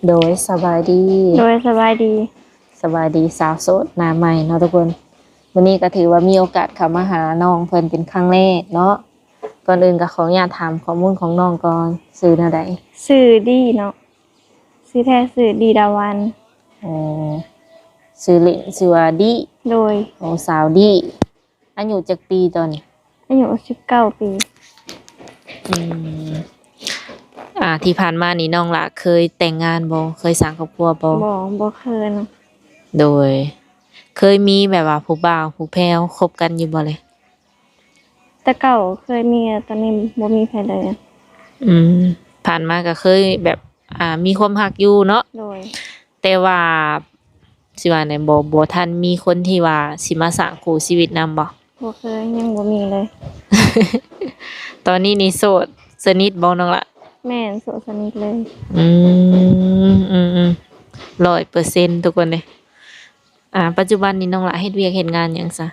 โดยสบายดีโดยสบายดีสบายดีสาวโสดหน้าใหม่เนาะทุกคนวันนี้ก็ถือว่ามีโอกาสเข้ามาหาน้องเพิ่นเป็นครั้งแรกเนาะก่อนอื่นก็ขออนุญาตถามข้อมูลของน้องก่อนชื่อแนวใดสื่อดีเนาะสื่อแท้สื่อดีดาวันอ๋อชื่อเล่นชื่อว่าดิโดยโอ้สาวดิอายุจักปีตอนนี้อายุ19 ปีอืมที่ผ่านมานี่น้องละเคยแต่งงานบ่เคยสร้างครอบครัวบ่บ่เคยเนาะโดยเคยมีแบบว่าผู้บ่าวผู้แพ้วคบกันอยู่บ่เลยแต่เก่าเคยมีตอนนี้บ่มีใครเลยอืมผ่านมาก็เคยแบบมีความรักอยู่เนาะโดยแต่ว่าสิว่าในบ่ทันมีคนที่ว่าสิมาสร้างคู่ชีวิตนำบ่ บ่เคยยังบ่มีเลย ตอนนี้นี่โสดสนิทบ่น้องละแม่นโสดสนิทเลยอืม100%ทุกคนเลยปัจจุบันนี้น้องละเฮ็ดเวียกเฮ็ดงานหยังซะ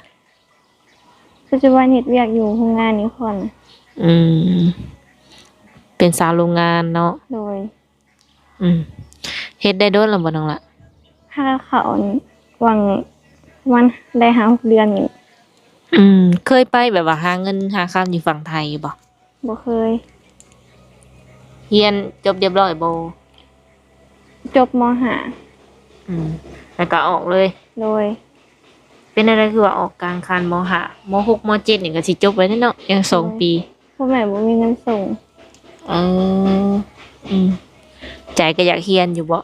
ปัจจุบันเฮ็ดเวียกอยู่โรงงานนิคอนอืมเป็นสาวโรงงานเนาะโดยอืมเฮ็ดได้โดนแล้วบ่น้องละถ้าเขาวังวันได้6 เดือนนี่เคยไปแบบว่าหาเงินหาข้ามอยู่ฝั่งไทยอยู่บ่บ่เคยเรียนจบเรียบร้อยบ่จบม .5 แล้วก็ออกเลยโดยเป็นอะไรคือว่าออกกลางคันม.5ม.6ม.7นี่ก็สิจบไว้แน่เนาะยัง2 ปีพ่อแม่บ่มีเงินส่งเออใจก็อยากเรียนอยู่บ่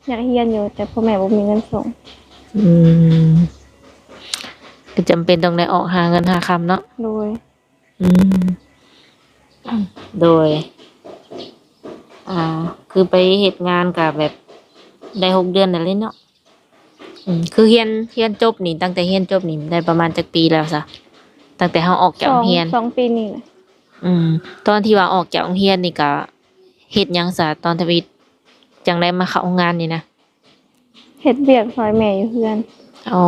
อยากเรียนอยู่แต่พ่อแม่บ่มีเงินส่งอืมก็จำเป็นต้องได้ออกหาเงินหาคำเนาะโดยอืมโดยคือไปเฮ็ดงานกับแบบได้6 เดือนนั่นเลยเนาะคือเรียนจบนี่ตั้งแต่เรียนจบนี่ได้ประมาณจักปีแล้วซะตั้งแต่เฮาออกจากโรงเรียน2 ปีนี่แหละตอนที่ว่าออกจากโรงเรียนนี่ก็เฮ็ดหยังซะตอนทวีจังได้มาเข้าโรงงานนี่นะเฮ็ดเวียกช่วยแม่อยู่เฮือนอ๋อ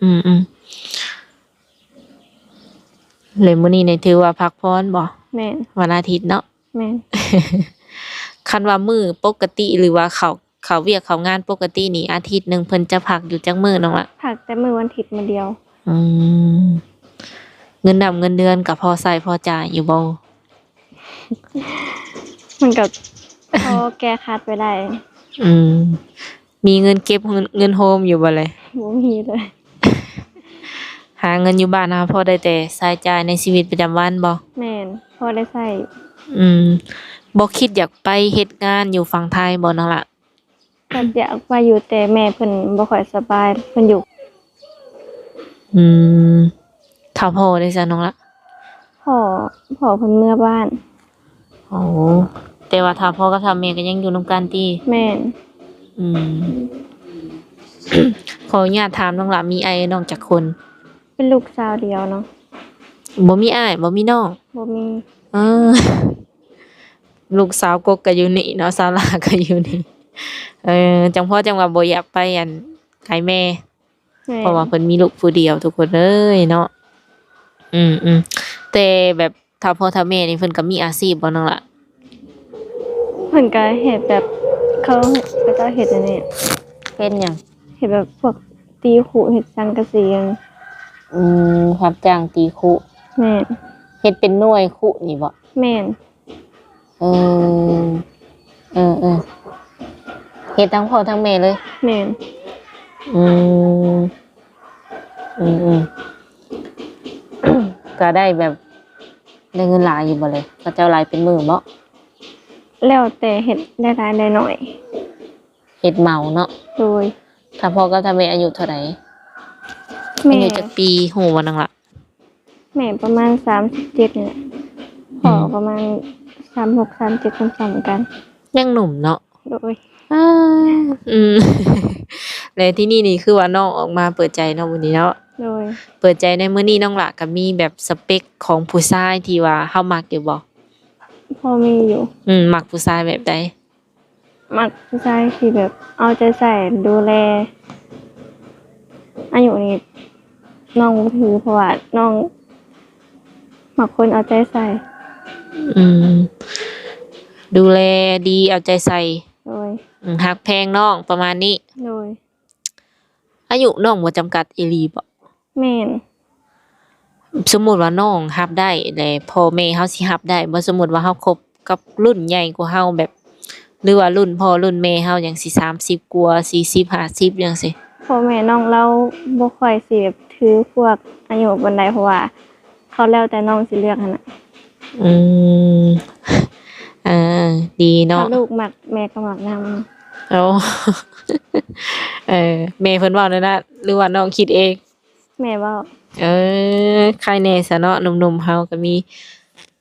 อืมเลยมื้อนี้นี่ถือว่าพักผ่อนบ่แม่นวันอาทิตย์เนาะแม่น คันว่ามื้อปกติหรือว่าเขาเวียกเขางานปกตินี่อาทิตย์หนึ่งเพิ่นจะพักอยู่จักมื้อน้องล่ะพักแต่มื้อวันอาทิตย์มื้อเดียวอืมเงินเงินเดือนก็พอใช้พอจ่ายอยู่บ่มันก็พอแก้คัดไปได้มีเงินเก็บเงินโฮมอยู่บ่เลยบ่มีเลยหาเงินอยู่บ้านนะพอได้แต่ใช้จ่ายในชีวิตประจำวันบ่แม่นพอได้ใช้บ่คิดอยากไปเฮ็ดงานอยู่ฝั่งไทยบ่น้องล่ะก็อยากไปอยู่แต่แม่เพิ่นบ่ค่อยสบายเพิ่นอยู่ถ้าพ่อได้ซะน้องล่ะพ่อเพิ่นเมื่อบ้านอ๋อแต่ว่าถ้าพ่อกับถ้าแม่ก็ยังอยู่นำกันติแม่นขออนุญาตถามน้องล่ะมีอ้ายน้องจักคนเป็นลูกสาวเดียวเนาะบ่มีอ้ายบ่มีน้องบ่มีลูกสาวกกก็อยู่นี่เนาะสาวหลาก็อยู่นี่จังพ่อจังว่าบ่อยากไปไกลแม่เพราะว่าเพิ่นมีลูกผู้เดียวทุกคนเอ้ยเนาะแต่แบบถ้าพ่อถ้าแม่นี่เพิ่นก็มีอาชีพบ่น้องล่ะเพิ่นก็เฮ็ดแบบเขาก็เฮ็ดอันนี้เฮ็ดหยังเฮ็ดแบบพวกตีขูเฮ็ดสังกะสีรับจ้างตีคุแม่นเฮ็ดเป็นหน่วยคุนี่บ่แม่นเฮ็ดทั้งพ่อทั้งแม่เลยแม่นก็ได้แบบได้เงินหลายอยู่บ่เลยเขาเจ้าหลายเป็นมื้อบ่แล้วแต่เฮ็ดได้หลายได้น้อยเฮ็ดเหมาเนาะโดยถ้าพ่อกับถ้าแม่อายุเท่าใดอายุจักปีฮู้บ่นังล่ะแม่ประมาณ37นี่แหละพ่อประมาณ36 37ซ้ำๆกันยังหนุ่มเนาะโดยแล้วที่นี่คือว่าน้องออกมาเปิดใจเนาะมื้อนี้เนาะโดยเปิดใจในมื้อนี้น้องล่ะก็มีแบบสเปคของผู้ชายที่ว่าเฮามักอยู่บ่พอมีอยู่มักผู้ชายแบบใดมักผู้ชายที่แบบเอาใจใส่ดูแลอายุนี่น้องถือเพราะว่าน้องมักคนเอาใจใส่ดูแลดีเอาใจใส่โดย ฮักแพงน้องประมาณนี้ โดย อายุน้องบ่จำกัดอีหลีบ่ แม่น สมมุติว่าน้องรับได้และพ่อแม่เฮาสิรับได้บ่สมมุติว่าเฮาคบกับรุ่นใหญ่กว่าเฮาแบบ หรือว่ารุ่นพ่อรุ่นแม่เฮาหยังสิ30กว่า40 50จังซี่ พ่อแม่น้องเราบ่ค่อยสิแบบถือพวกอายุปานใดเพราะว่า เขาแล้วแต่น้องสิเลือกหั่นน่ะ อืม เออดีเนาะ ถ้าลูกมักแม่ก็มักนำ เอา แม่เพิ่นเว้านั่นน่ะหรือว่าน้องคิดเอง แม่เว้า ใครแน่ซะเนาะหนุ่มๆเฮาก็มี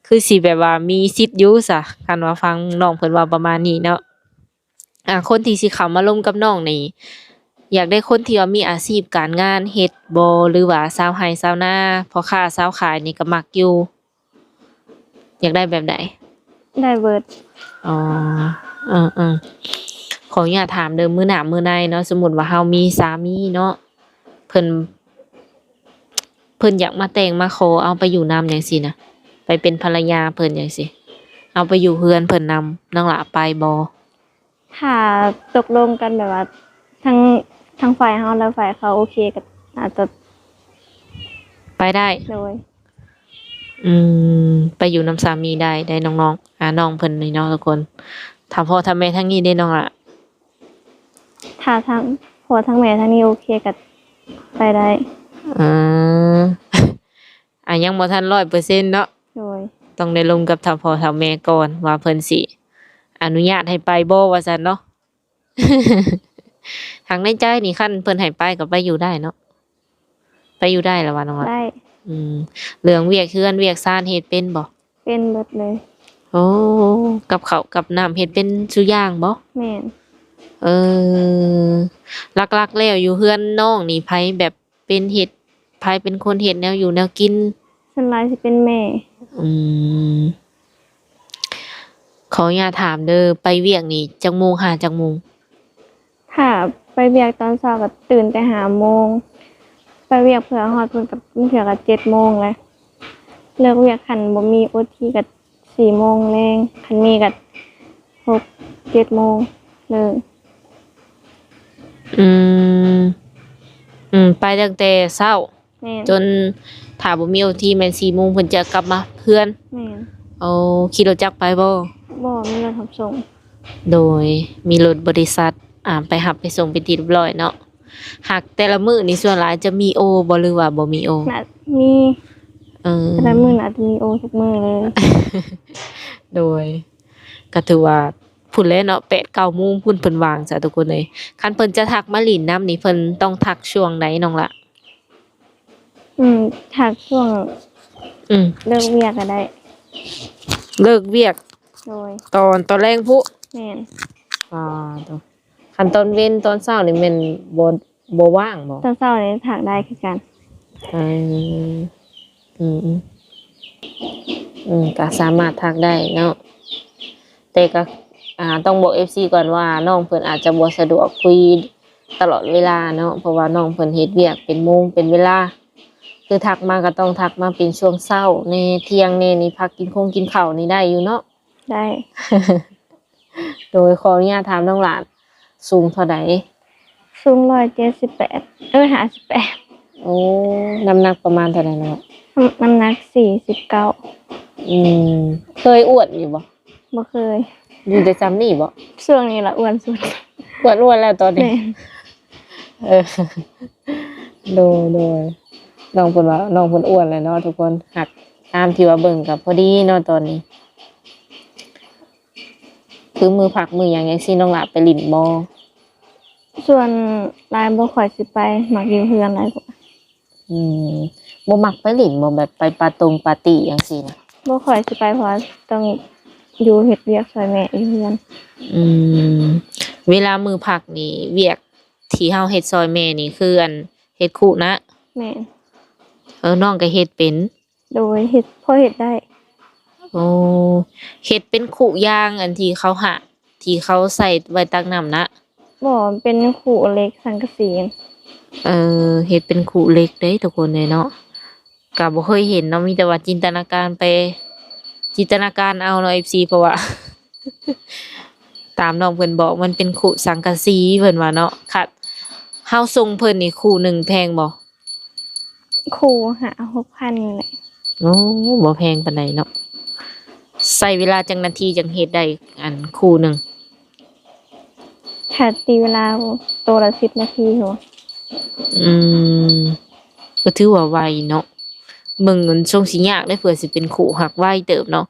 คือสิแบบว่ามีสิทธิ์อยู่ซะคันว่าฟังน้องเพิ่นเว้าประมาณนี้เนาะคนที่สิเข้ามาร่วมกับน้องนี่อยากได้คนที่ว่ามีอาชีพการงานเฮ็ดบ่หรือว่าชาวไร่ชาวนาพ่อค้าชาวขายนี่ก็มักอยู่ อยากได้แบบใด ได้เบิด อ๋อเออๆขออนุญาตถามเด้อมื้อหน้ามื้อในเนาะสมมุติว่าเฮามีสามีเนาะเพิ่นอยากมาแต่งมาขอเอาไปอยู่นำจังซี่นะไปเป็นภรรยาเพิ่นจังซี่เอาไปอยู่เฮือนเพิ่นนำน้องหละไปบ่ ถ้าตกลงกันแบบว่าทั้งฝ่ายเฮาและฝ่ายเขาโอเคก็อาจจะ ไปได้ โดย ไปอยู่นำสามีได้น้องๆน้องเพิ่นนี่เนาะทุกคนถ้าพ่อถ้าแม่ทั้งนี้ได้น้องล่ะ ถ้าทั้งผัวทั้งแม่ทั้งนี้โอเคก็ไปได้ อือ ยังบ่ทัน100%เนาะ โดย ต้องได้ลงกับท่าพ่อท่าแม่ก่อนว่าเพิ่นสิอนุญาตให้ไปบ่ว่าซั่นเนาะ ทางในใจนี่คันเพิ่นให้ไปก็ไปอยู่ได้เนาะไปอยู่ได้แล้วว่าน้องล่ะ ได้ เรื่องเวียกเฮือนเวียกซ่านเฮ็ดเป็นบ่ เป็นเบิดเลย โอ้กับข้าวกับน้ำเฮ็ดเป็นซุอย่างบ่ แม่น เออหลักๆแล้วอยู่เฮือนน้องนี่ไผแบบเป็นเฮ็ดไผเป็นคนเฮ็ดแนวอยู่แนวกิน ส่วนหลายสิเป็นแม่ อืมขออนุญาตถามเด้อไปเวียกนี่จักโมงหาจักโมง ถ้าไปเวียกตอนเช้าก็ตื่นแต่5 โมงไปเวียกเผื่อฮอดเพิ่นก็เผื่อก็7 โมงเลยเลิกเวียกคันบ่มี OT ก็4 โมงแลงคันมีก็6 7 โมงเลิก อืมไปตั้งแต่เช้า แม่น จนถ้าบ่มี OT แม่น4โมงเพิ่นจะกลับมาเฮือน แม่น เอาขี่รถจักรไปบ่ บ่มีรถรับส่ง โดยมีรถบริษัทไปรับไปส่งเป็นที่เรียบร้อยเนาะหากแต่ละมื้อนี่ส่วนหลายจะมีโอบ่หรือว่าบ่มีโอ น่ะมี เออ แต่ละมื้อน่ะจะมีโอทุกมื้อเลย โดยก็ถือว่าพุ่นแหล้วเนาะ8-9 โมงพุ่นเพิ่นวางจ้ะทุกคนเอ้ยคันเพิ่นจะทักมาหลินน้ำนี่เพิ่นต้องทักช่วงใดน้องล่ะ ถ้าช่วง อืม เลิกเวียกก็ได้ เลิกเวียก โดย ตอนแรงพุ แม่น ตัวคันตอนเว้นตอนเช้านี่แม่นบ่ว่างบ่ ตอนเช้านี่ถักได้คือกัน อืมอืมก็สามารถทักได้เนาะแต่ก็ต้องบอก FC ก่อนว่าน้องเพิ่นอาจจะบ่สะดวกคุยตลอดเวลาเนาะเพราะว่าน้องเพิ่นเฮ็ดเวียกเป็นโมงเป็นเวลาคือทักมาก็ต้องทักมาเป็นช่วงเช้าในเที่ยงนี่พักกินข้าวนี่ได้อยู่เนาะ ได้ โดยขออนุญาตถามน้องหลานสูงเท่าใด สูง178 58 โอ้น้ำหนักประมาณเท่าใดเนาะ น้ำหนัก49 เคยอ้วนอยู่บ่ บ่เคย อยู่แต่ซ้ำนี่บ่ ช่วงนี้ล่ะอ้วนสุด อ้วนแล้วตอนนี้ แม่น เออโดยน้องเพิ่นว่าน้องเพิ่นอ้วนเลยเนาะทุกคนหักตามที่ว่าเบิ่งกับพอดีเนาะตอนนี้ คือมือผักมือหยังซี่น้องหลาไปหลินบ่ ส่วนหลายบ่ค่อยสิไปมักอยู่เฮือนหลายกว่า บ่มักไปหลินบ่แบบไปปาตรงปาร์ตี้จังซี่นะ บ่ค่อยสิไปเพราะว่าต้องอยู่เฮ็ดเวียกช่วยแม่อยู่เฮือน เวลามือผักนี่เวียกที่เฮาเฮ็ดซอยแม่นี่คืออันเฮ็ดคู่นะ แม่น น้องก็เฮ็ดเป็น โดยเฮ็ดพอเฮ็ดได้ โอ้เฮ็ดเป็นคู่ย่างอันที่เขาหะที่เขาใส่ไว้ตักน้ำนะ บ่เป็นขู่เหล็กสังกะสี เฮ็ดเป็นคู่เล็กเด้ทุกคนเลยเนาะก็บ่เคยเห็นเนาะมีแต่ว่าจินตนาการเอาเนาะ FC เพราะว่า ตามน้องเพิ่นบอกมันเป็นคู่สังกะสีเพิ่นว่าเนาะค่ะเฮาส่งเพิ่นนี่คู่หนึ่งแพงบ่ ครูหา6,000นี่แหละ โอ้บ่แพงปานใดเนาะใช้เวลาจักนาทีจังเฮ็ดได้อันคู่หนึง ถ้าตีเวลาตัวละ10นาทีหัว อืมก็ถือว่าไวเนาะมึงเงินทรงสิยากได้เผื่อสิเป็นคู่หักไวเติบเนาะ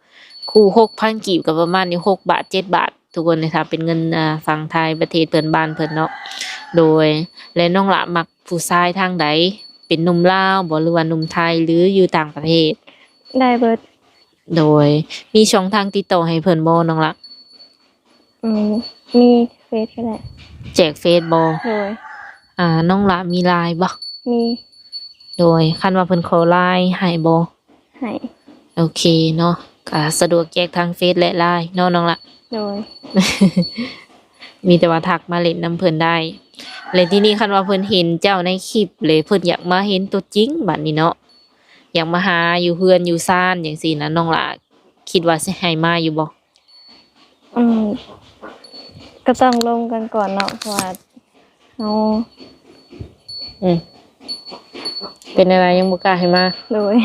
คู่6,000กีบก็ประมาณนี้6 บาท 7 บาท ทุกคนเลยถ้าเป็นเงินฝั่งไทยประเทศเพื่อนบ้านเพิ่นเนาะโดยและน้องละมักผู้ชายทางใดเป็นหนุ่มลาวบ่หรือว่าหนุ่มไทยหรืออยู่ต่างประเทศ ได้เบิด โดยมีช่องทางติดต่อให้เพิ่นบ่น้องละ มีเฟซก็ได้ แจกเฟซบ่ โดย น้องละมีไลน์บ่ มี โดยคันว่าเพิ่นขอไลน์ให้บ่ ให้ โอเคเนาะก็สะดวกแจกทางเฟซและไลน์เนาะน้องละ โดย มีแต่ว่าทักมาเล่นน้ำเพิ่นได้เลยที่นี่คันว่าเพิ่นเห็นเจ้าในคลิปเลยเพิ่นอยากมาเห็นตัวจริงบัดนี้เนาะอยากมาหาอยู่เฮือนอยู่ซ่านจังซี่นะน้องละคิดว่าสิให้มาอยู่บ่ อืมก็ต้องลงกันก่อนเนาะเพราะว่าเอา เป็นอะไรยังบ่กล้าให้มา โดย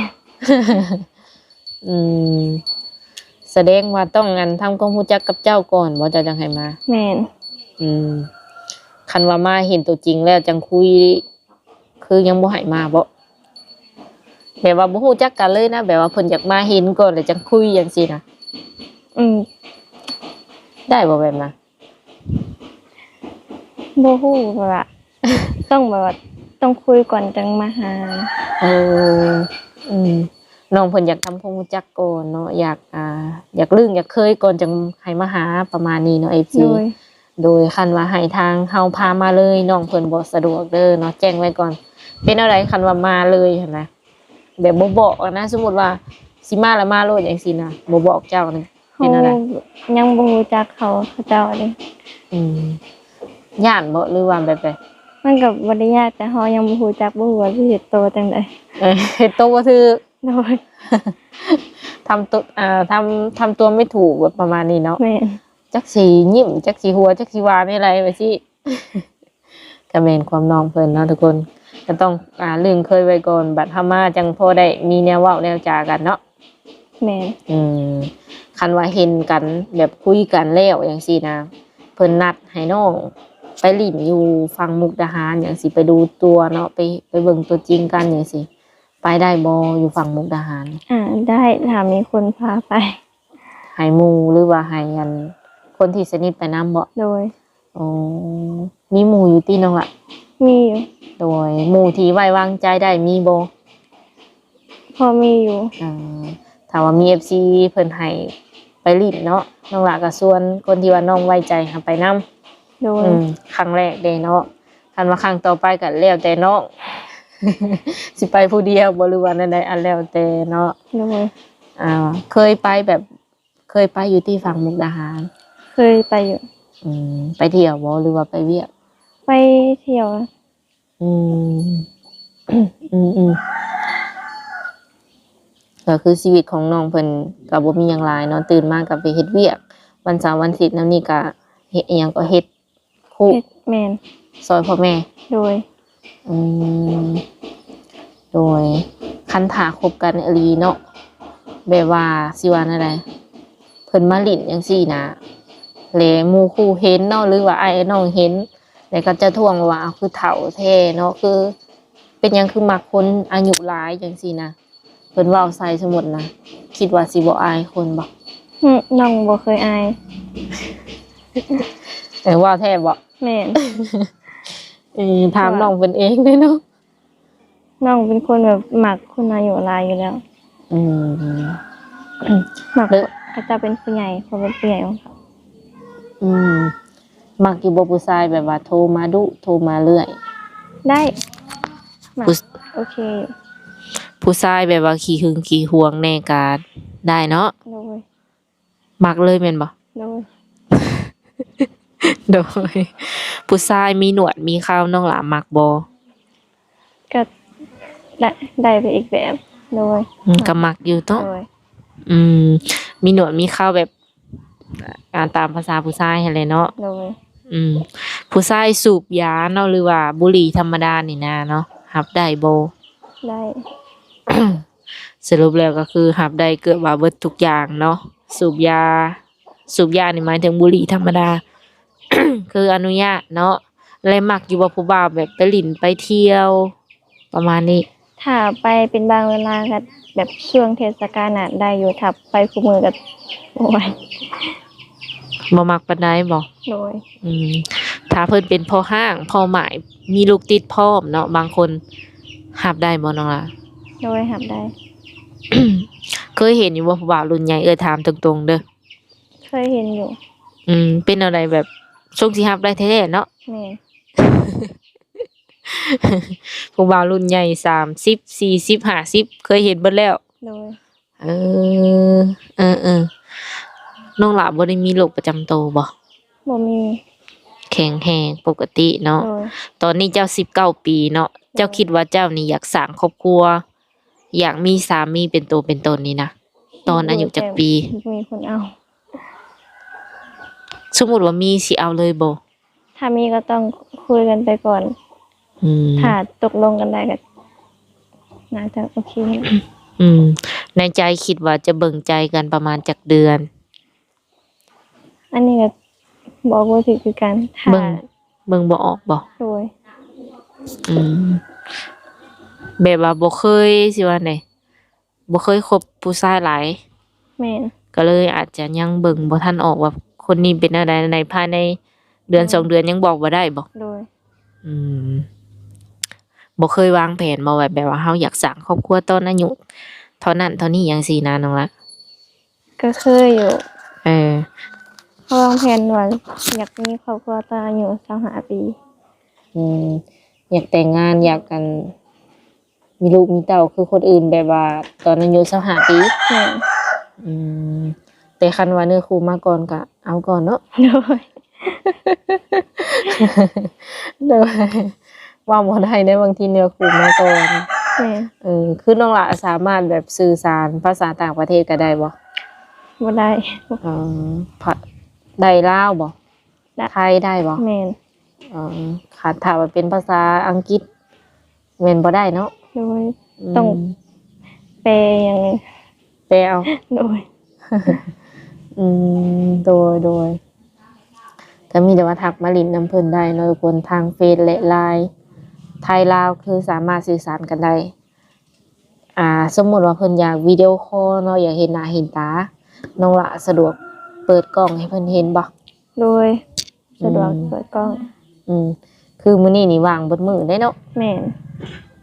อืมแสดงว่าต้องงันทำความรู้จักกับเจ้าก่อนบ่เจ้าจังให้มา แม่น อืมคันว่ามาเห็นตัวจริงแล้วจังคุย คือยังบ่ให้มาบ่แบบว่าบ่ฮู้จักกันเลยนะแบบว่าเพิ่นอยากมาเห็นก่อนแล้วจังคุยจังซี่นะ อืม ได้บ่แบบนั้น บ่ฮู้แบบว่า ต้องแบบว่าต้องคุยก่อนจังมาหา เอออืมน้องเพิ่นอยากทำความรู้จักก่อนเนาะอยากอยากอยากเคยก่อนจังให้มาหาประมาณนี้เนาะ FC โดย โดยคันว่าให้ทางเฮาพามาเลยน้องเพิ่นบ่สะดวกเด้อเนาะแจ้งไว้ก่อน เป็นอะไรคันว่ามาเลยหั่นนะแบบบ่บอกอะนะสมมุติว่าสิมาแล้วมาโลดจังซี่นะบ่บอกเจ้านี่ เฮา เป็นอะไร ยังบ่รู้จักเขาเจ้าเด้ อืมย่านบ่หรือว่าแบบใด มันก็บ่ได้ยากแต่เฮายังบ่รู้จักบ่ฮู้ว่าสิเฮ็ดโตจังได๋ เฮ็ดโตบ่ถูก โดย ทำตัวทำตัวไม่ถูกแบบประมาณนี้เนาะ แม่น จักสียิ้มจักสีหัวจักสีวาไม่ไรไปสิ ก็แม่นความน้องเพิ่นเนาะทุกคนก็ต้องเรื่องเคยไว้ก่อนบัดทำมาจังพอได้มีแนวเว้าแนวจากันเนาะ แม่น คันว่าเห็นกันแบบคุยกันแล้วอย่างซี่นะเพิ่นนัดให้น้องไปลิ้นอยู่ฟังมุกดาหารอย่างสิไปดูตัวเนาะไปเบิ่งตัวจริงกันอย่างสิไปได้บ่อยู่ฝั่งมุกดาหาร ได้ถ้ามีคนพาไป ให้หมู่หรือว่าให้อันคนที่สนิทไปนำบ่ โดย อ๋อมีหมู่อยู่ติน้องล่ะ มีอยู่ โดยหมู่ที่ไว้วางใจได้มีบ่ พอมีอยู่ ถ้าว่ามี FC เพิ่นให้ไปลิ้นเนาะน้องล่ะก็ส่วนคนที่ว่าน้องไว้ใจให้ไปนำ โดย ครั้งแรกเด้เนาะคันว่าครั้งต่อไปก็แล้วแต่น้อง สิไปผู้เดียวบ่หรือว่านั่นใดอันแล้วแต่เนาะ โดย เคยไปแบบเคยไปอยู่ที่ฝั่งมุกดาหาร เคยไปอยู่ ไปเที่ยวบ่หรือว่าไปเวียก ไปเที่ยว อืม ก็คือชีวิตของน้องเพิ่นก็บ่มีหยังหลายเนาะตื่นมาก็ไปเฮ็ดเวียก วันเสาร์วันอาทิตย์แล้วนี่ก็เฮ็ดอิหยังก็เฮ็ดคู่ เฮ็ดแม่น ซอยพ่อแม่ โดย อืมโดยคันถาคบกันอีหลีเนาะแบบว่าสิว่าอะไรเพิ่นมาลิ้นจังซี่นะแลหมู่คู่เห็นเนาะหรือว่าอ้ายน้องเห็นแล้วก็จะท่วงว่าเอาคือเฒ่าแท้เนาะคือ เป็นหยังคือมักคนอายุหลายจังซี่นะเพิ่นเว้าใส่สมมุตินะคิดว่าสิบ่อายคนบ่ น้องบ่เคยอาย แต่ว่าแท้บ่ แม่น ถามน้องเพิ่นเองเด้เนาะ น้องเป็นคนแบบมักคนอายุหลายอยู่แล้ว อืม มัก เด้อ เขาจะเป็นผู้ใหญ่เขาเป็นผู้ใหญ่ของเขา มักอยู่บ่ผู้ชายแบบว่าโทรมาดุโทรมาเรื่อย ได้มัก ผู้ โอเคอยู่ ผู้ชายแบบว่าขี้หึงขี้หวงแน่กาได้เนาะ โดย มักเลยแม่นบ่ โดย โดยผู้ชายมีหนวดมีเคราน้องหลามักบ่ ก็ได้ไปอีกแบบ โดย ก็มักอยู่เนาะ โดย มีหนวดมีเคราแบบ การตามภาษาผู้ชายหั่นแหละเนาะ โดย ผู้ชายสูบยาเนาะหรือว่าบุหรี่ธรรมดานี่นะเนาะรับได้บ่ ได้ สรุปแล้วก็คือรับได้เกือบว่าเบิดทุกอย่างเนาะสูบยานี่หมายถึงบุหรี่ธรรมดา คืออนุญาตเนาะและมักอยู่บ่ผู้บ่าวแบบไปหลินไปเที่ยว ประมาณนี้ ถ้าไปเป็นบางเวลาก็แบบช่วงเทศกาลน่ะได้อยู่ถ้าไปคุมื้อก็บ่ไหว บ่มักปานใดบ่ โดย ถ้าเพิ่นเป็นพ่อห้างพ่อหมายมีลูกติดพร้อมเนาะบางคนรับได้บ่น้องล่ะ โดยรับได้ เคยเห็นอยู่ว่าผู้บ่าวรุ่นใหญ่ถามตรงๆเด้อ เคยเห็นอยู่ เป็นอะไรแบบช่วงที่รับได้แท้ๆเนาะ แม่น ผู้บ่าวรุ่นใหญ่30 40 50เคยเห็นเบิดแล้ว โดย เออน้องหลาบ่ได้มีโรคประจำตัวบ่ บ่มี แข็งแรงปกติเนาะ โดย ตอนนี้เจ้า19 ปีเนาะเจ้าคิดว่าเจ้านี่อยากสร้างครอบครัว อยากมีสามีเป็นตัวเป็นตนนี่นะตอนอายุจักปี มีคนเอา สมมุติว่ามีสิเอาเลยบ่ ถ้ามีก็ต้องคุยกันไปก่อน ถ้าตกลงกันได้ก็น่าจะโอเค ในใจคิดว่าจะเบิ่งใจกันประมาณจักเดือน อันนี้ก็บอกบ่ถูกคือกันถ้า เบิ่งบ่ออกบ่ โดย แบบว่าบ่เคยสิว่าไดบ่เคยคบผู้ชายหลาย แม่น ก็เลยอาจจะยังเบิ่งบ่ทันออกว่าคนนี้เป็นอะไรในภายในเดือน2 เดือนยังบอกบ่ได้บ่ โดย บ่เคยวางแผนบ่แบบว่าเฮาอยากสร้างครอบครัวตอนอายุเท่านั้นเท่านี้จังซี่นะน้องละ ก็เคยอยู่ เออ เขาวางแผนว่าอยากมีครอบครัวตอนอายุ25 ปี อยากแต่งงานอยากกัน มีลูกมีเต้าคือคนอื่นแบบว่าตอนอายุ25 ปี แม่น แต่คันว่าเนื้อคู่มาก่อนก็เอาก่อนเนาะ โดย โดยว่าบ่ได้ในบางทีเนื้อคู่มาก่อน แม่น คือน้องละสามารถแบบสื่อสารภาษาต่างประเทศก็ได้บ่ บ่ได้ ภาได้ลาวบ่ ได้ ไทยได้บ่ แม่น ค่ะถ้าว่าเป็นภาษาอังกฤษแม่นบ่ได้เนาะ โดยต้องแปลอย่างนี้ แปลเอา โดย โดยก็มีแต่ว่าทักมาลินน้ำเพิ่นได้เนาะทุกคนทางเฟซและไลน์ไทยลาวคือสามารถสื่อสารกันได้สมมุติว่าเพิ่นอยากวิดีโอคอลเนาะอยากเห็นหน้าเห็นตาน้องละสะดวกเปิดกล้องให้เพิ่นเห็นบ่ โดยสะดวกเปิดกล้อง คือมื้อนี้นี่ว่างเบิดมื้อได้เนาะ แม่น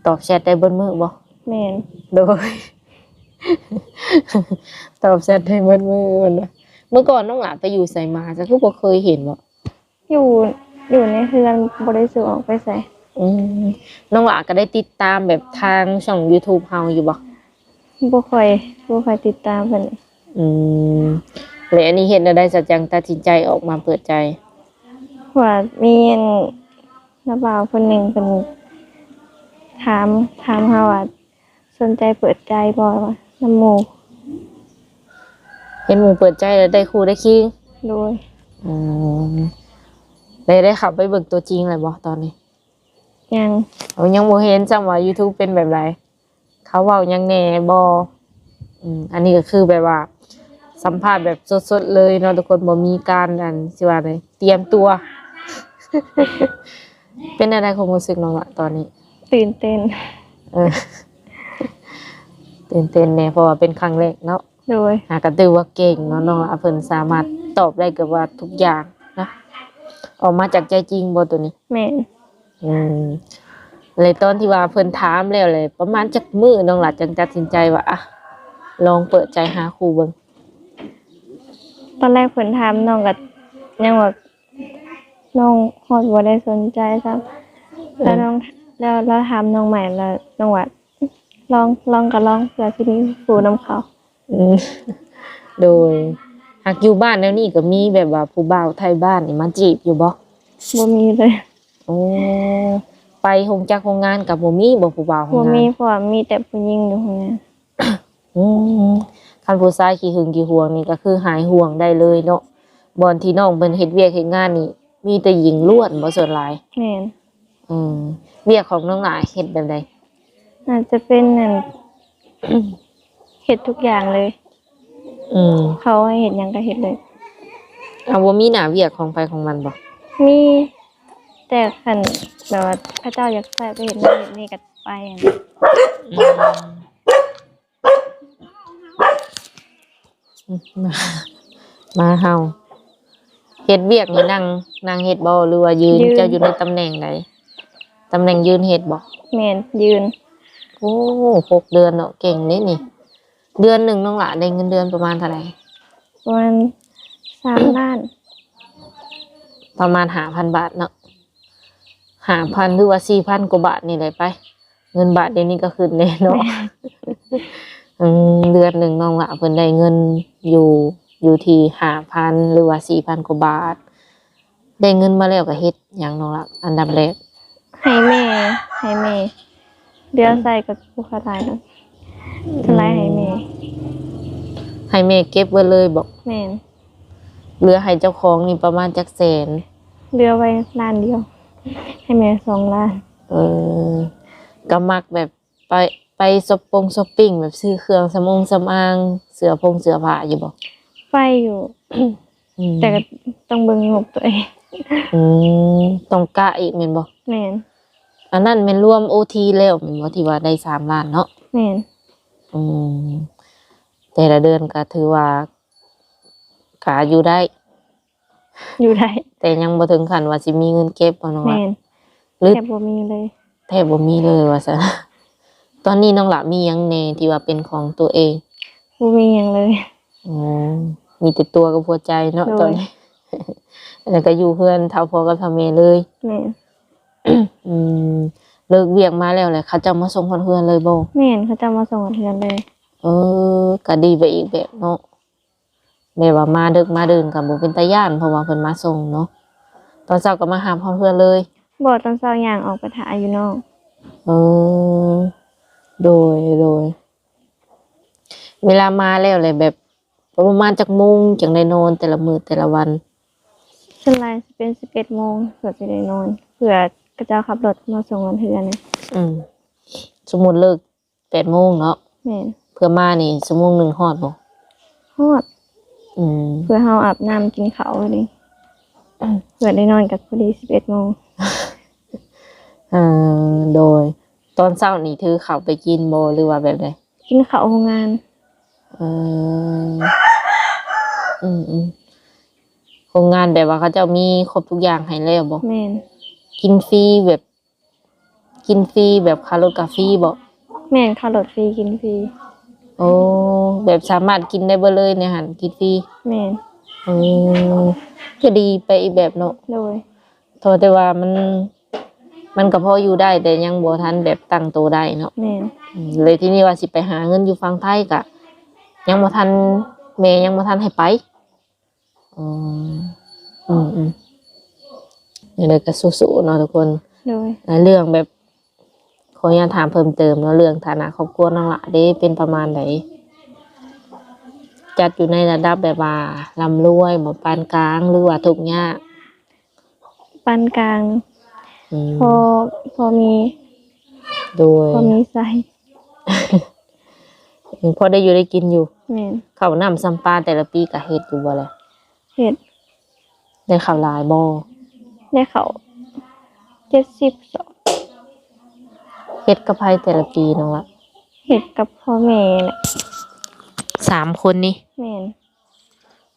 ตอบแชทได้เบิดมื้อบ่ แม่น โดย ตอบแชทได้เบิดมื้อมันว่าเมื่อก่อนน้องหลาไปอยู่ไสมาจะคือบ่เคยเห็นบ่ อยู่ในเรือนบ่ได้ซื้อออกไปใส่ น้องหลาก็ได้ติดตามแบบทางช่อง YouTube เฮาอยู่บ่ บ่ค่อยติดตามเพิ่น แล้วอันนี้เฮ็ดแล้วได้สัจจังตัดสินใจออกมาเปิดใจ ว่ามีอันน้าบ่าวคนหนึงเพิ่นถามเฮาว่าสนใจเปิดใจบ่ว่าน้ำหมู่ เห็นหมู่เปิดใจแล้วได้คู่ได้คิง โดย ได้ขับไปเบิ่งตัวจริงเลยบ่ตอนนี้ ยัง ยังบ่เห็นจังว่า YouTube เป็นแบบไรเขาเว้าหยังแหน่บ่อันนี้ก็คือแบบว่าสัมภาษณ์แบบสดๆเลยเนาะทุกคนบ่มีการสิว่าไดเตรียมตัว เป็นอะไรความรู้สึกน้องละตอนนี้ ตื่นเต้น ตื่นเต้นแน่เพราะว่าเป็นครั้งแรกเนาะ โดย ก็ถือว่าเก่งเนาะน้องละเพิ่นสามารถตอบได้เกือบว่าทุกอย่างนะออกมาจากใจจริงบ่ตัวนี้ แม่น เลยตอนที่ว่าเพิ่นถามแล้วเลยประมาณจักมื้อน้องหลาจึงตัดสินใจว่าลองเปิดใจหาครูเบิ่ง ตอนแรกเพิ่นถามน้องก็ยังว่าน้องฮอดบ่ได้สนใจซ้ำแล้วน้องแล้วถามน้องใหม่แล้วน้องว่าลองก็ลองเผื่อสิมีผู้นำเขา โดยหากอยู่บ้านแล้วนี่ก็มีแบบว่าผู้บ่าวไทยบ้านนี่มาจีบอยู่บ่ บ่มีเลย โอ้ไปโรงจักรโรงงานกับบ่มีบ่ผู้บ่าวโรง บ่ งาน มีเพราะว่ามีแต่ผู้หญิงอยู่ข้างใน คันผู้ชายขี้หึงขี้หวงนี่ก็คือหายห่วงได้เลยเนาะ บอนที่น้องเพิ่นเฮ็ดเวียกเฮ็ดงานนี่มีแต่หญิงล้วนบ่ส่วนหลาย แม่น อืมเวียกของน้องหลายเฮ็ดแบบใด น่าจะเป็นนั่น เฮ็ดทุกอย่างเลย อืม เขาให้เฮ็ดหยังก็เฮ็ดเลย เอาบ่มีหน้าเวียกของไปของมันบ่ มีแต่คันแบบว่าพระเจ้าอยากใส่ไปเฮ็ดนั่นเฮ็ดนี่ก็ไปอะนะ มามาเฮาเฮ็ดเวียกนี่นั่งเฮ็ดบ่หรือว่ายืนเจ้าอยู่ในตำแหน่งใดตำแหน่งยืนเฮ็ดบ่ แม่นยืน โอ้6 เดือนเนาะเก่งเด้นี่ เดือนหนึ่งน้องหละได้เงินเดือนประมาณเท่าไหร่ ประมาณ3 ล้าน ประมาณ 5,000 บาทเนาะ 5,000 หรือว่า 4,000 กว่าบาทนี่แหละไป เงินบาทเดี๋ยวนี้ก็ขึ้นแน่เนาะ เดือนหนึ่งน้องละเพิ่นได้เงินอยู่ที่ 5,000 หรือว่า 4,000 กว่าบาท ได้เงินมาแล้วก็เฮ็ดหยังน้องละอันดับแรก ให้แม่เดือนใส่กับผู้ค้าตายกันสไลด์ให้แม่ ให้แม่เก็บไว้เลยบอก แม่น เหลือให้เจ้าของนี่ประมาณจักแสน เหลือไว้ล้านเดียว ให้แม่2 ล้าน เออก็มักแบบไปช้อปปิ้งแบบซื้อเครื่องสำอางเสื้อผ้าอยู่บ่ ไฟอยู่ อืม แต่ก็ต้องเบิ่งงบตัวเอง อืมต้องกะอีกแม่นบ่ แม่น อันนั้นแม่นรวม OT แล้วแม่นบ่ที่ว่าได้3 ล้านเนาะ แม่น อืมแต่ละเดือนก็ถือว่าขาอยู่ได้ อยู่ได้ แต่ยังบ่ถึงขั้นว่าสิมีเงินเก็บบ่น้อง แม่ ละ น หรือ แทบบ่มีเลย แทบบ่มีเลยว่าซั่น ตอนนี้น้องละมีหยังแหน่ที่ว่าเป็นของตัวเอง บ่มีหยังเลย อ๋อมีแต่ตัวกับหัวใจเนาะ โดย ตอนนี้ แล้วก็อยู่เพื่อนเท่าพ่อกับเท่าแม่เลย แม่น อืมเลิกเวียกมาแล้วแหละเขาจะมาส่งคนเพื่อนเลยบ่ แม่นเขาจะมาส่งกับเทือนเลย เออก็ดีไปอีกแบบเนาะแม่ว่ามาดึกมาดื่นก็บ่เป็นตาย่านเพราะว่าเพิ่นมาส่งเนาะตอนเช้าก็มาหาพ่อเพื่อนเลย บ่ตอนเช้าย่างออกไปถ่ายอยู่นอก เออโดย เวลามาแล้วเลยแบบประมาณจักโมงจังได้นอนแต่ละมื้อแต่ละวัน ส่วนหลายสิเป็น11 โมงเพื่อสิได้นอนเพื่อกระเจ้าขับรถมาส่งกันเทือนน่ะ อืมสมมุติเลิก8 โมงเนาะ แม่น เพื่อมานี่ชั่วโมงหนึงฮอดบ่ ฮอด อืม เพื่อเฮาอาบน้ำกินข้าวนี่เพื่อได้นอนกับพอดี11 โมง โดย ตอนเช้านี่ถือข้าวไปกินบ่หรือว่าแบบใด กินข้าวโรงงาน เออโรงงานแบบว่าเขาเจ้ามีครบทุกอย่างให้แล้วบ่ แม่น กินฟรีแบบกินฟรีแบบค่ารถก็ฟรีบ่ แม่นข้าวรถฟรีกินฟรี โอ้แบบสามารถกินได้เบ่เลยในหันกินฟรี แม่น เออก็ดีไปอีกแบบเนาะ โดย โทษแต่ว่ามันก็พออยู่ได้แต่ยังบ่ทันแบบตั้งตัวได้เนาะ แม่น เลยที่นี่ว่าสิไปหาเงินอยู่ฝั่งไทยก็ยังบ่ทันแม่ยังบ่ทันให้ไปอืมนี่เลยก็สู้ๆเนาะทุกคน โดย เรื่องแบบขออนุญาตถามเพิ่มเติมเนาะเรื่องฐานะครอบครัวน้องละเด้เป็นประมาณไหนจัดอยู่ในระดับแบบว่าร่ำรวยบ่ปานกลางหรือว่าทุกข์ยาก ปานกลาง อืม พอมี โดย พอมีใส่ พอได้อยู่ได้กินอยู่ แม่น ข้าวน้ำซ้ำปลาแต่ละปีก็เฮ็ดอยู่บ่แหละ เฮ็ด ได้ข้าวหลายบ่ ได้เขา72 เฮ็ดกับไผแต่ละปีน้องละ เฮ็ดกับพ่อแม่แหละ 3 คนนี่ แม่น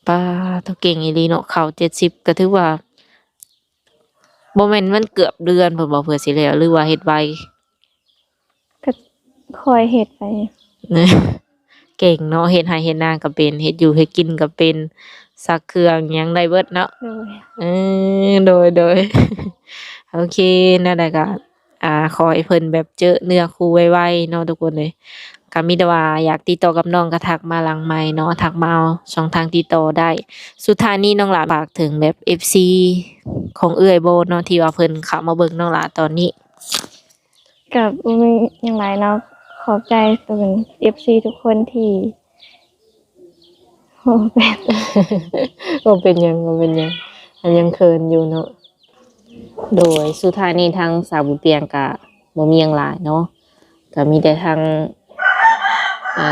ป้าเท่าเก่งอีหลีเนาะข้าว70ก็ถือว่าบ่แม่นมันเกือบเดือนเพิ่นบ่เผื่อสิแล้วหรือว่าเฮ็ดไว ก็คอยเฮ็ดไป เก่งเนาะเฮ็ดให้เฮ็ดนาก็เป็นเฮ็ดอยู่เฮ็ดกินก็เป็นซักเครื่องหยังได้เบิดเนาะ โดย โดย โอเคนั่นแหละก็ขอให้เพิ่นแบบเจอเนื้อคู่ไวๆเนาะทุกคนเลยก็มีแต่ว่าอยากติดต่อกับน้องก็ทักมาหลังไมค์เนาะทักมาเอาช่องทางติดต่อได้ สุดท้ายนี้น้องหลาฝากถึงแบบ FC ของเอื้อยโบเนาะที่ว่าเพิ่นเข้ามาเบิ่งน้องหลาตอนนี้ กับบ่มีหยังหลายเนาะขอบใจตัวเป็น FC ทุกคนที่โอ้เป็น บ่เป็นหยังบ่เป็นหยังอันยังเคินอยู่เนาะโดยสุดท้ายนี้ทางสาวบุญเปียงก็บ่มีหยังหลายเนาะก็มีแต่ทาง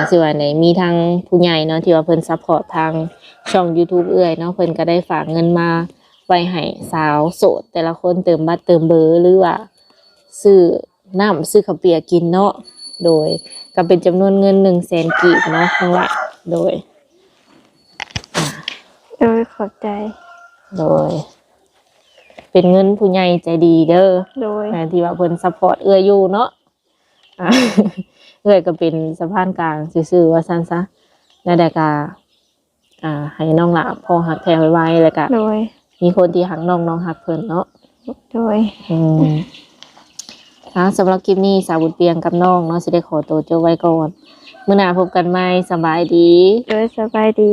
สิว่าไหนมีทางผู้ใหญ่เนาะที่ว่าเพิ่นซัพพอร์ตทางช่อง YouTube เอื้อยเนาะเพิ่นก็ได้ฝากเงินมาไว้ให้สาวโสดแต่ละคนเติมบัตรเติมเบอร์หรือว่าซื้อน้ำซื้อข้าวเปียกกินเนาะโดยก็เป็นจำนวนเงิน 100,000 กีบเนาะข้างละโดย ขอบใจโดยเป็นเงินผู้ใหญ่ใจดีเด้อ โดยที่ว่าเพิ่นซัพพอร์ตเอื้ออยู่เนาะอ่า เอื้อก็เป็นสะพานกลางซื่อๆว่าซั่นซะแล้วได้ก็ให้น้องหลาพอหักแพงไว้ๆแล้วก็ โดยมีคนที่หักน้องน้องหักเพิ่นเนาะ โดยสำหรับคลิปนี้สาวบุญเปียงกับน้องเนาะสิได้ขอตัวจบไว้ก่อนมื้อหน้าพบกันใหม่สบายดีโดยสบายดี